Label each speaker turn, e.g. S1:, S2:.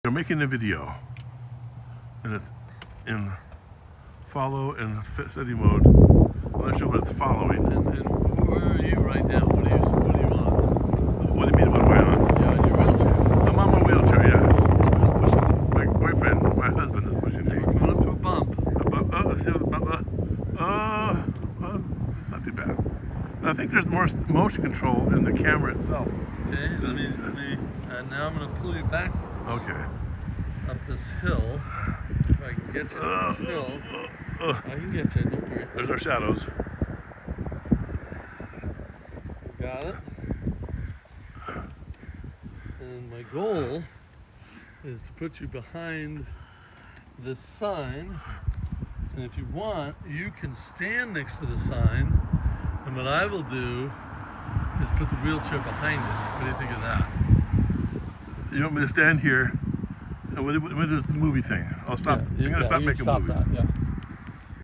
S1: They're making a video, and it's in follow and steady mode. I'm not sure what it's following.
S2: And where are you right now? What are you on?
S1: What do you mean what am I on?
S2: You're on your wheelchair.
S1: I'm on my wheelchair, yes.
S2: Who's pushing you?
S1: My boyfriend, my husband is pushing me.
S2: We're coming up to a bump.
S1: See the bump? Well, it's not too bad. I think there's more motion control in the camera itself.
S2: Okay, let me now I'm going to pull you back
S1: Okay.
S2: up this hill. If I can get you up this hill. I can get you, don't worry.
S1: There's our shadows.
S2: Got it. And my goal is to put you behind this sign. And if you want, you can stand next to the sign. And what I will do is put the wheelchair behind it. What do you think of that?
S1: You want me to stand here? And we'll do the movie thing. I'll stop.
S2: Yeah,
S1: I'm going to stop
S2: you
S1: making
S2: stop
S1: movies.
S2: that, yeah.